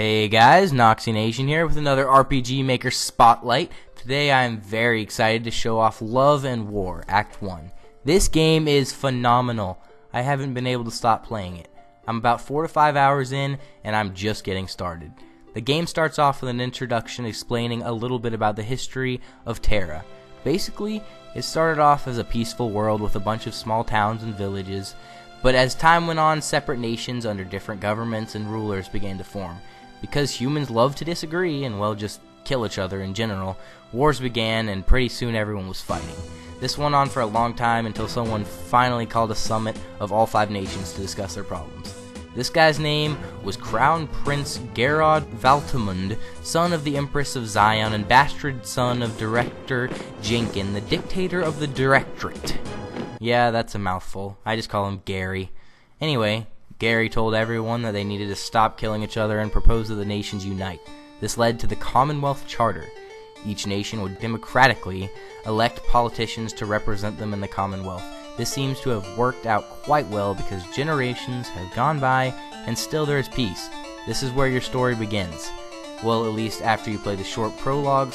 Hey guys, NoxieNation here with another RPG Maker Spotlight. Today I am very excited to show off Love and War, Act 1. This game is phenomenal. I haven't been able to stop playing it. I'm about 4 to 5 hours in, and I'm just getting started. The game starts off with an introduction explaining a little bit about the history of Terra. Basically, it started off as a peaceful world with a bunch of small towns and villages, but as time went on, separate nations under different governments and rulers began to form. Because humans love to disagree and, well, just kill each other in general, wars began and pretty soon everyone was fighting. This went on for a long time until someone finally called a summit of all 5 nations to discuss their problems. This guy's name was Crown Prince Gerard Valtamund, son of the Empress of Zion and bastard son of Director Jenkin, the dictator of the Directorate. Yeah, that's a mouthful. I just call him Gary. Anyway, Gary told everyone that they needed to stop killing each other and proposed that the nations unite. This led to the Commonwealth Charter. Each nation would democratically elect politicians to represent them in the Commonwealth. This seems to have worked out quite well because generations have gone by and still there is peace. This is where your story begins. Well, at least after you play the short prologue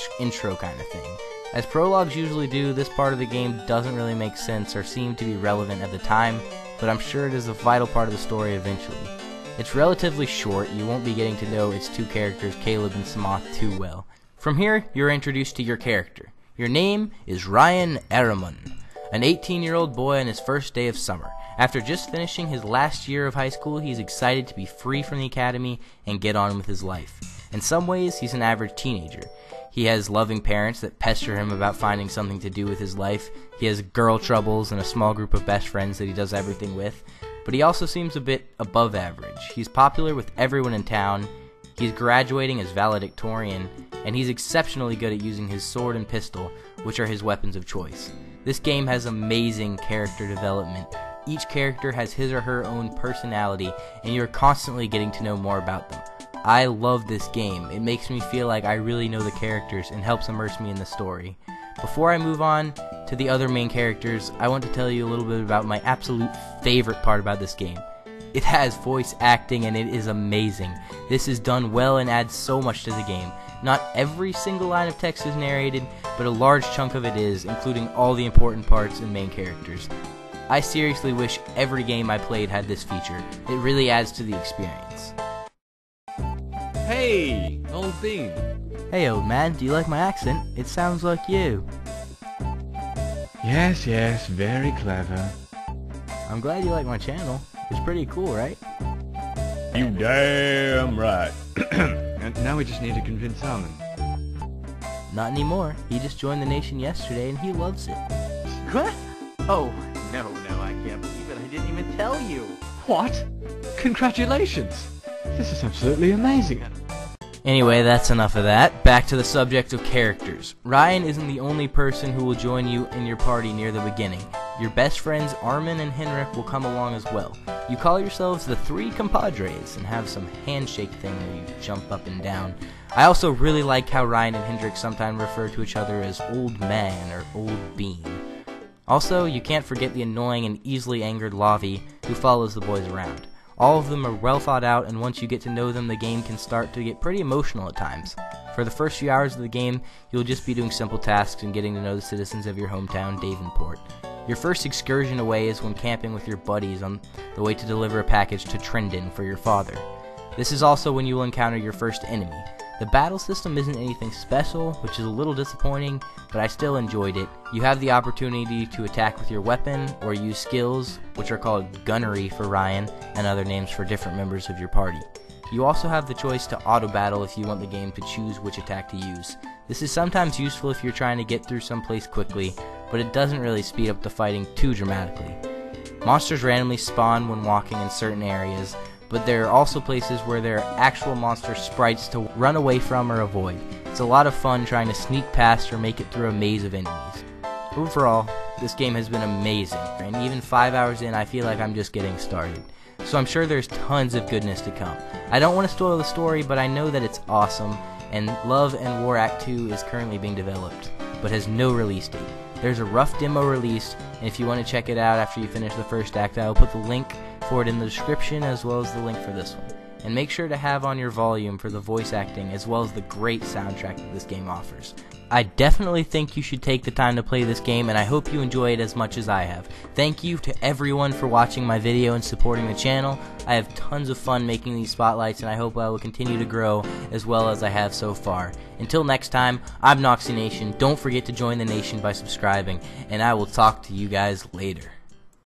/ intro kind of thing. As prologues usually do, this part of the game doesn't really make sense or seem to be relevant at the time, but I'm sure it is a vital part of the story eventually. It's relatively short, you won't be getting to know its 2 characters, Caleb and Samoth, too well. From here, you're introduced to your character. Your name is Ryan Ehrman, an 18-year-old boy on his first day of summer. After just finishing his last year of high school, he's excited to be free from the academy and get on with his life. In some ways, he's an average teenager. He has loving parents that pester him about finding something to do with his life. He has girl troubles and a small group of best friends that he does everything with. But he also seems a bit above average. He's popular with everyone in town. He's graduating as valedictorian, and he's exceptionally good at using his sword and pistol, which are his weapons of choice. This game has amazing character development. Each character has his or her own personality, and you're constantly getting to know more about them. I love this game. It makes me feel like I really know the characters and helps immerse me in the story. Before I move on to the other main characters, I want to tell you a little bit about my absolute favorite part about this game. It has voice acting and it is amazing. This is done well and adds so much to the game. Not every single line of text is narrated, but a large chunk of it is, including all the important parts and main characters. I seriously wish every game I played had this feature. It really adds to the experience. Hey, old bean. Hey old man, do you like my accent? It sounds like you. Yes, very clever. I'm glad you like my channel. It's pretty cool, right? You damn right. And now we just need to convince Armin. Not anymore. He just joined the nation yesterday and he loves it. What? Oh, no, I can't believe it. I didn't even tell you. What? Congratulations! This is absolutely amazing. Anyway, that's enough of that. Back to the subject of characters. Ryan isn't the only person who will join you in your party near the beginning. Your best friends Armin and Henrik will come along as well. You call yourselves the 3 compadres and have some handshake thing where you jump up and down. I also really like how Ryan and Henrik sometimes refer to each other as old man or old bean. Also, you can't forget the annoying and easily angered Lavi who follows the boys around. All of them are well thought out, and once you get to know them, the game can start to get pretty emotional at times. For the first few hours of the game, you'll just be doing simple tasks and getting to know the citizens of your hometown, Davenport. Your first excursion away is when camping with your buddies on the way to deliver a package to Trendon for your father. This is also when you will encounter your first enemy. The battle system isn't anything special, which is a little disappointing, but I still enjoyed it. You have the opportunity to attack with your weapon or use skills, which are called gunnery for Ryan, and other names for different members of your party. You also have the choice to auto-battle if you want the game to choose which attack to use. This is sometimes useful if you're trying to get through someplace quickly, but it doesn't really speed up the fighting too dramatically. Monsters randomly spawn when walking in certain areas, but there are also places where there are actual monster sprites to run away from or avoid. It's a lot of fun trying to sneak past or make it through a maze of enemies. Overall, this game has been amazing, and even 5 hours in I feel like I'm just getting started. So I'm sure there's tons of goodness to come. I don't want to spoil the story, but I know that it's awesome, and Love and War Act 2 is currently being developed, but has no release date. There's a rough demo released, and if you want to check it out after you finish the first act, I'll put the link for it in the description as well as the link for this one. and make sure to have on your volume for the voice acting as well as the great soundtrack that this game offers. I definitely think you should take the time to play this game, and I hope you enjoy it as much as I have. Thank you to everyone for watching my video and supporting the channel. I have tons of fun making these spotlights, and I hope I will continue to grow as well as I have so far. Until next time, I'm NoxieNation. Don't forget to join the nation by subscribing, and I will talk to you guys later.